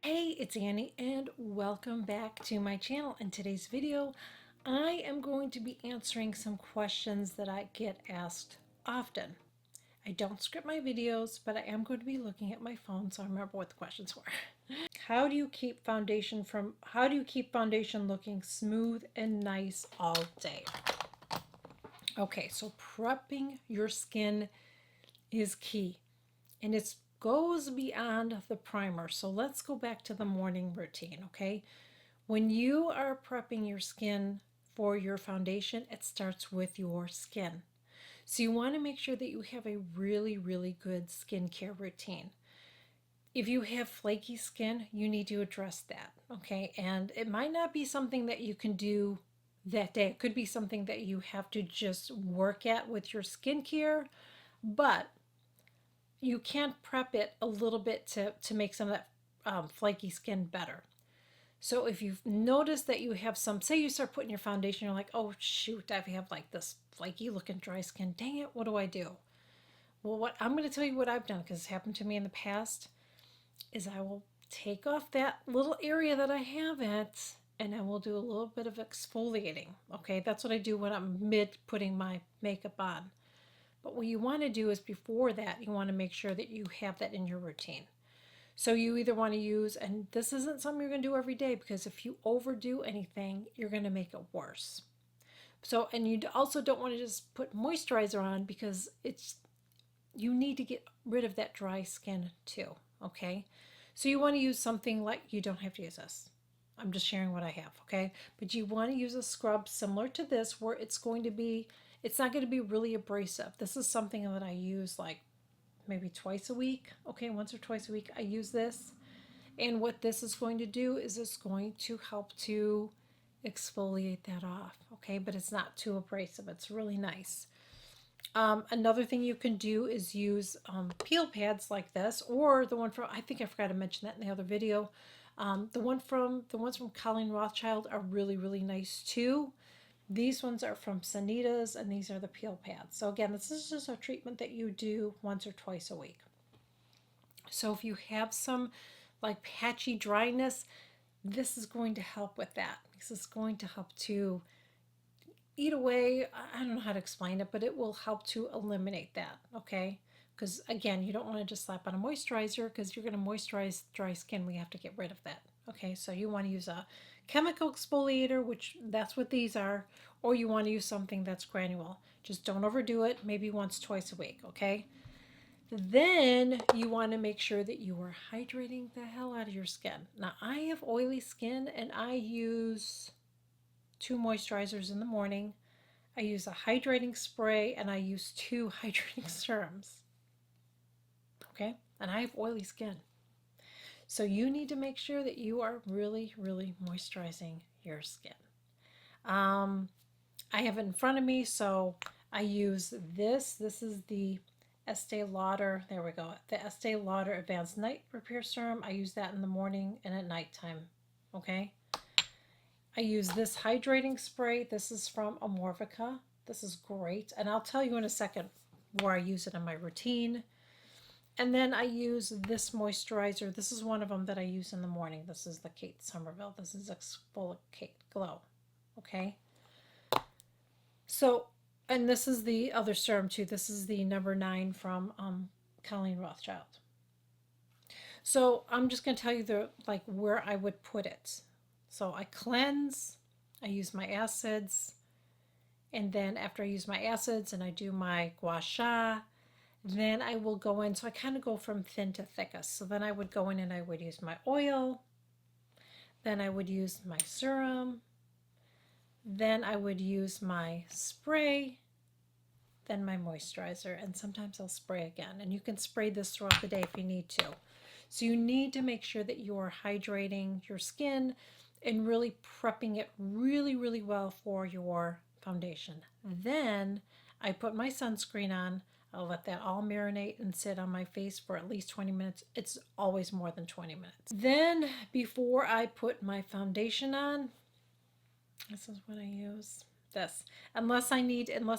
Hey, it's Annie and welcome back to my channel. In today's video, I am going to be answering some questions that I get asked often. I don't script my videos, but I am going to be looking at my phone so I remember what the questions were. How do you keep foundation looking smooth and nice all day? Okay, so prepping your skin is key. And it goes beyond the primer. So let's go back to the morning routine, okay? When you are prepping your skin for your foundation, it starts with your skin. So you want to make sure that you have a really, really good skincare routine. If you have flaky skin, you need to address that, okay? And it might not be something that you can do that day. It could be something that you have to just work at with your skincare, but you can prep it a little bit to make some of that flaky skin better. So if you've noticed that you have some, say you start putting your foundation, you're like, oh shoot, I have like this flaky looking dry skin. Dang it, what do I do? Well, what I'm going to tell you what I've done, because it's happened to me in the past, is I will take off that little area that I have it, and I will do a little bit of exfoliating. Okay, that's what I do when I'm mid putting my makeup on. But what you want to do is before that, you want to make sure that you have that in your routine. So you either want to use, and this isn't something you're going to do every day, because if you overdo anything, you're going to make it worse. So, and you also don't want to just put moisturizer on, because you need to get rid of that dry skin too, okay? So you want to use something like, you don't have to use this. I'm just sharing what I have, okay? But you want to use a scrub similar to this, where it's not going to be really abrasive. This is something that I use like maybe twice a week. Okay, once or twice a week I use this. And what this is going to do is it's going to help to exfoliate that off. Okay, but it's not too abrasive. It's really nice. Another thing you can do is use peel pads like this, or the one from, I think I forgot to mention that in the other video. The ones from Colleen Rothschild are really, really nice too. These ones are from Sanita's, and these are the peel pads. So again, this is just a treatment that you do once or twice a week. So if you have some like patchy dryness, this is going to help with that. This is going to help to eat away. I don't know how to explain it, but it will help to eliminate that, okay? Because again, you don't want to just slap on a moisturizer, because you're going to moisturize dry skin. We have to get rid of that, okay? So you want to use a chemical exfoliator, which that's what these are, or you want to use something that's granule. Just don't overdo it, maybe once, twice a week, okay? Then you want to make sure that you are hydrating the hell out of your skin. Now, I have oily skin, and I use 2 moisturizers in the morning. I use a hydrating spray, and I use 2 hydrating serums. Okay? And I have oily skin. So you need to make sure that you are really, really moisturizing your skin. I have it in front of me, so I use this. This is the Estee Lauder, there we go, the Estee Lauder Advanced Night Repair Serum. I use that in the morning and at nighttime, okay? I use this hydrating spray. This is from Amorvica. This is great, and I'll tell you in a second where I use it in my routine. And then I use this moisturizer. This is one of them that I use in the morning. This is the Kate Somerville. This is EXFOLIKATE Glow, okay? So, and this is the other serum too. This is the number 9 from Colleen Rothschild. So I'm just going to tell you where I would put it. So I cleanse, I use my acids, and then after I use my acids and I do my gua sha, then I will go in. So I kind of go from thin to thickest. So then I would go in and I would use my oil, then I would use my serum, then I would use my spray, then my moisturizer, and sometimes I'll spray again. And you can spray this throughout the day if you need to. So you need to make sure that you are hydrating your skin and really prepping it really, really well for your foundation. Then I put my sunscreen on. I'll let that all marinate and sit on my face for at least 20 minutes. It's always more than 20 minutes. Then before I put my foundation on, this is what I use. This. Unless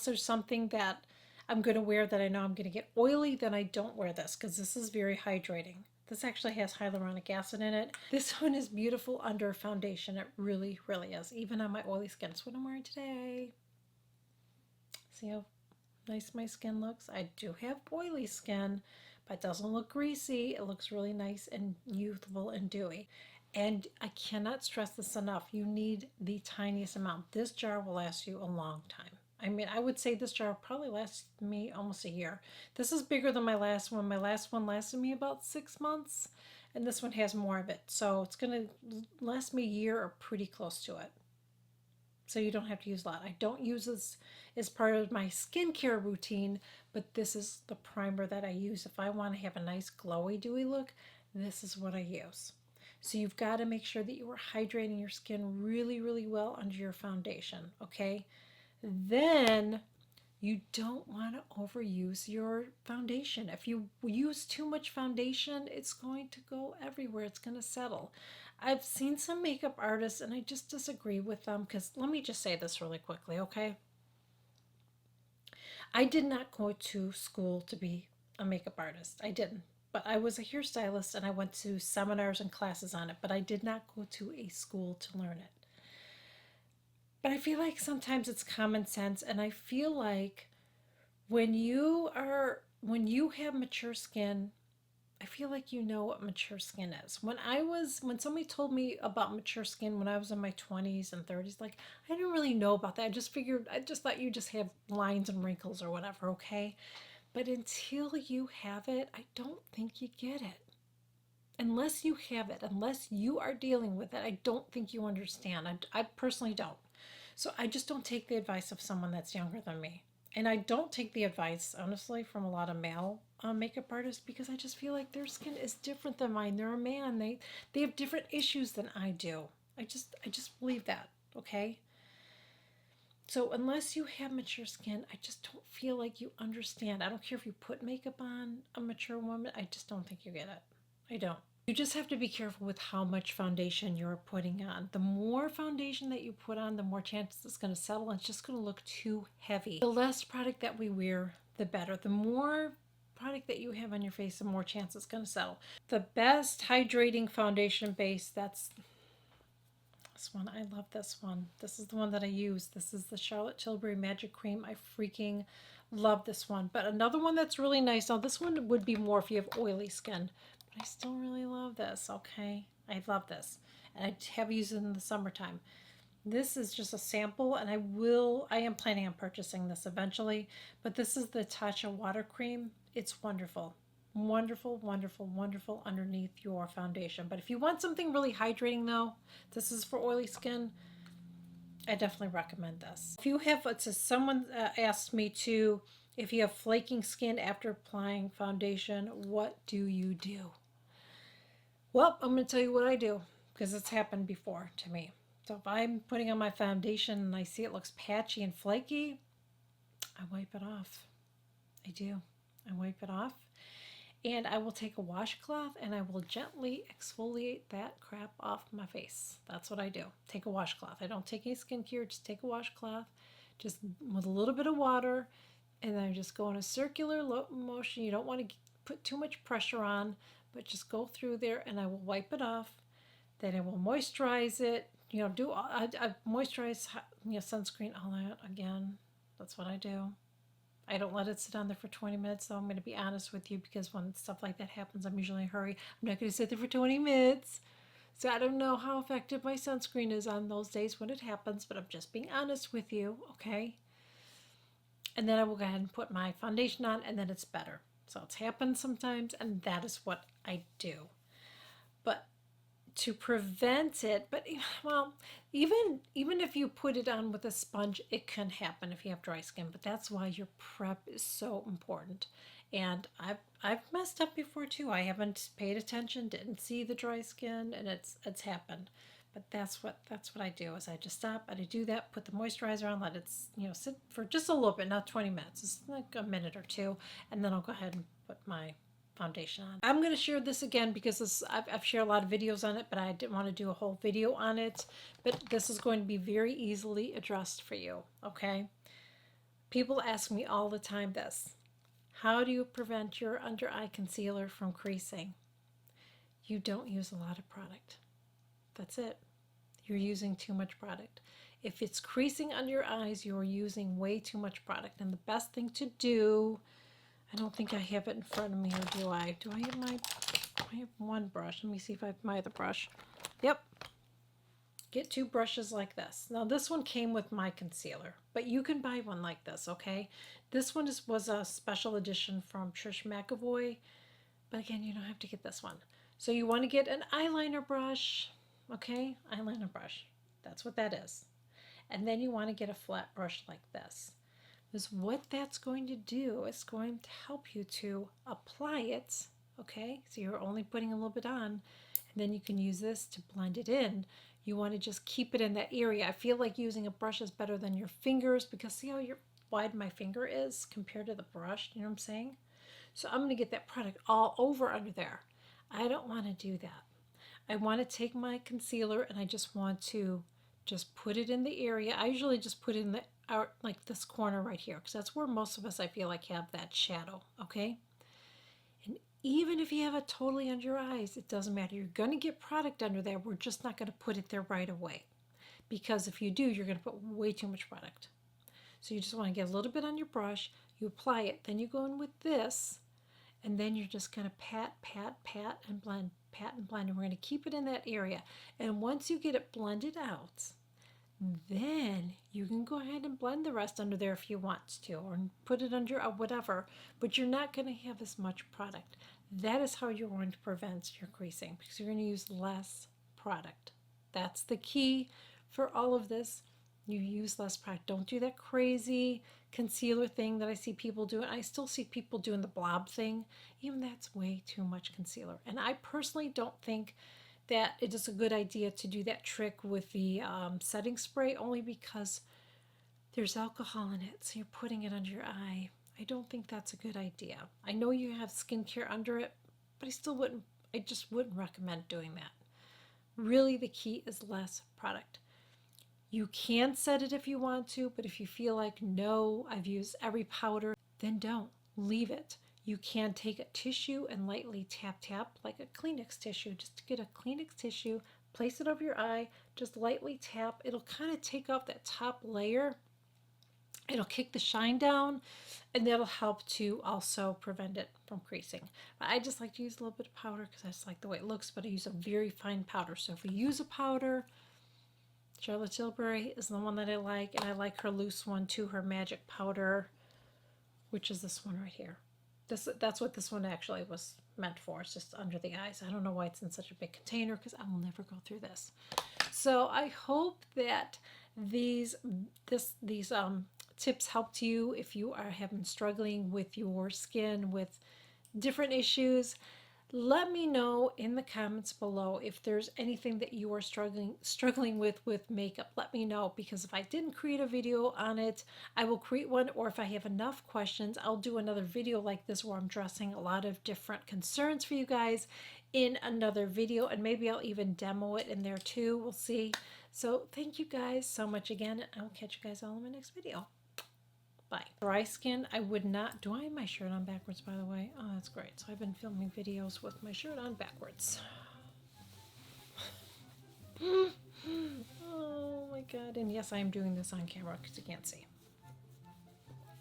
there's something that I'm going to wear that I know I'm going to get oily, then I don't wear this, because this is very hydrating. This actually has hyaluronic acid in it. This one is beautiful under foundation. It really, really is. Even on my oily skin. That's what I'm wearing today. See how nice my skin looks? I do have oily skin, but it doesn't look greasy. It looks really nice and youthful and dewy. And I cannot stress this enough. You need the tiniest amount. This jar will last you a long time. I mean, I would say this jar probably lasts me almost a year. This is bigger than my last one. My last one lasted me about 6 months, and this one has more of it. So it's going to last me a year or pretty close to it. So you don't have to use a lot. I don't use this as part of my skincare routine, but this is the primer that I use. If I want to have a nice glowy, dewy look, this is what I use. So you've got to make sure that you are hydrating your skin really, really well under your foundation, okay? Then you don't want to overuse your foundation. If you use too much foundation, it's going to go everywhere. It's going to settle. I've seen some makeup artists, and I just disagree with them because let me just say this really quickly, okay? I did not go to school to be a makeup artist. I didn't. But I was a hairstylist, and I went to seminars and classes on it, but I did not go to a school to learn it. But I feel like sometimes it's common sense, and I feel like when you have mature skin, I feel like you know what mature skin is. When somebody told me about mature skin when I was in my 20s and 30s, like I didn't really know about that. I just thought you just have lines and wrinkles or whatever, okay? But until you have it, I don't think you get it. Unless you have it, unless you are dealing with it, I don't think you understand. I personally don't. So I just don't take the advice of someone that's younger than me. And I don't take the advice, honestly, from a lot of male makeup artists because I just feel like their skin is different than mine. They're a man. They have different issues than I do. I just believe that, okay? So unless you have mature skin, I just don't feel like you understand. I don't care if you put makeup on a mature woman. I just don't think you get it. I don't. You just have to be careful with how much foundation you're putting on. The more foundation that you put on, the more chances it's going to settle and it's just going to look too heavy. The less product that we wear, the better. The more product that you have on your face, the more chance it's going to settle. The best hydrating foundation base, that's this one. I love this one. This is the one that I use. This is the Charlotte Tilbury Magic Cream. I freaking love this one. But another one that's really nice. Now this one would be more if you have oily skin. But I still really love this, okay? I love this. And I have used it in the summertime. This is just a sample, and I am planning on purchasing this eventually. But this is the Tatcha Water Cream. It's wonderful. Wonderful, wonderful, wonderful underneath your foundation. But if you want something really hydrating though, this is for oily skin, I definitely recommend this. If you have, someone asked me to, if you have flaking skin after applying foundation, what do you do? Well, I'm going to tell you what I do because it's happened before to me. So if I'm putting on my foundation and I see it looks patchy and flaky, I wipe it off. I do. I wipe it off. And I will take a washcloth and I will gently exfoliate that crap off my face. That's what I do. Take a washcloth. I don't take any skincare, just take a washcloth, just with a little bit of water, and then just go in a circular motion. You don't want to put too much pressure on, but just go through there and I will wipe it off. Then I will moisturize it. I moisturize, sunscreen, all that again. That's what I do. I don't let it sit on there for 20 minutes, so I'm going to be honest with you because when stuff like that happens, I'm usually in a hurry. I'm not going to sit there for 20 minutes. So I don't know how effective my sunscreen is on those days when it happens, but I'm just being honest with you, okay? And then I will go ahead and put my foundation on, and then it's better. So it's happened sometimes, and that is what I do. But to prevent it, even if you put it on with a sponge, it can happen if you have dry skin. But that's why your prep is so important. And I've messed up before too. I haven't paid attention, didn't see the dry skin, and it's happened. But that's what I do is I just stop and I do that, put the moisturizer on, let it sit for just a little bit, not 20 minutes. It's like a minute or two, and then I'll go ahead and put my foundation on. I'm going to share this again because I've shared a lot of videos on it, but I didn't want to do a whole video on it. But this is going to be very easily addressed for you, okay? People ask me all the time this: how do you prevent your under eye concealer from creasing? you don't use a lot of product. That's it. You're using too much product. If it's creasing under your eyes, you're using way too much product. And the best thing to do, I don't think I have it in front of me, or do I? Do I have I have one brush. Let me see if I have my other brush. Yep. Get 2 brushes like this. Now this one came with my concealer, but you can buy one like this, okay? This one was a special edition from Trish McAvoy, but again, you don't have to get this one. So you want to get an eyeliner brush, okay? Eyeliner brush. That's what that is. And then you want to get a flat brush like this. Because what that's going to do is going to help you to apply it, okay? So you're only putting a little bit on, and then you can use this to blend it in. You want to just keep it in that area. I feel like using a brush is better than your fingers, because see how wide my finger is compared to the brush? You know what I'm saying? So I'm going to get that product all over under there. I don't want to do that. I want to take my concealer and I just want to just put it in the area. I usually just put it in the like this corner right here, because that's where most of us, I feel like, have that shadow, okay? And even if you have it totally under your eyes, it doesn't matter. You're going to get product under there. We're just not going to put it there right away, because if you do, you're going to put way too much product. So you just want to get a little bit on your brush, you apply it, then you go in with this, and then you're just going to pat, pat, pat, and blend, pat and blend, and we're going to keep it in that area. And once you get it blended out, then you can go ahead and blend the rest under there if you want to, or put it under whatever, but you're not going to have as much product. That is how you're going to prevent your creasing, because you're going to use less product. That's the key for all of this. You use less product. Don't do that crazy concealer thing that I see people doing. I still see people doing the blob thing. Even that's way too much concealer. And I personally don't think that it is a good idea to do that trick with the setting spray, only because there's alcohol in it, so you're putting it under your eye. I don't think that's a good idea. I know you have skincare under it, but I just wouldn't recommend doing that. Really, the key is less product. You can set it if you want to, but if you feel like, no, I've used every powder, then don't. Leave it. You can take a tissue and lightly tap, tap, like a Kleenex tissue. Just get a Kleenex tissue, place it over your eye, just lightly tap. It'll kind of take off that top layer. It'll kick the shine down, and that'll help to also prevent it from creasing. But I just like to use a little bit of powder because I just like the way it looks, but I use a very fine powder. So if we use a powder, Charlotte Tilbury is the one that I like, and I like her loose one too, her magic powder, which is this one right here. That's what this one actually was meant for. It's just under the eyes. I don't know why it's in such a big container, because I will never go through this. So I hope that these tips helped you if you have been struggling with your skin, with different issues. Let me know in the comments below if there's anything that you are struggling with makeup. Let me know, because if I didn't create a video on it, I will create one, or if I have enough questions, I'll do another video like this where I'm addressing a lot of different concerns for you guys in another video, and maybe I'll even demo it in there too. We'll see. So thank you guys so much again, and I'll catch you guys all in my next video. Bye. Dry skin, I would not. Do I have my shirt on backwards, by the way? Oh, that's great. So I've been filming videos with my shirt on backwards. Oh my god. And yes, I am doing this on camera because you can't see.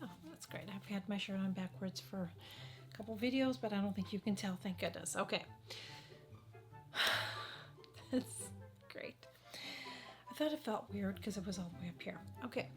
Oh, that's great. I've had my shirt on backwards for a couple videos, but I don't think you can tell. Thank goodness. Okay. That's great. I thought it felt weird because it was all the way up here. Okay.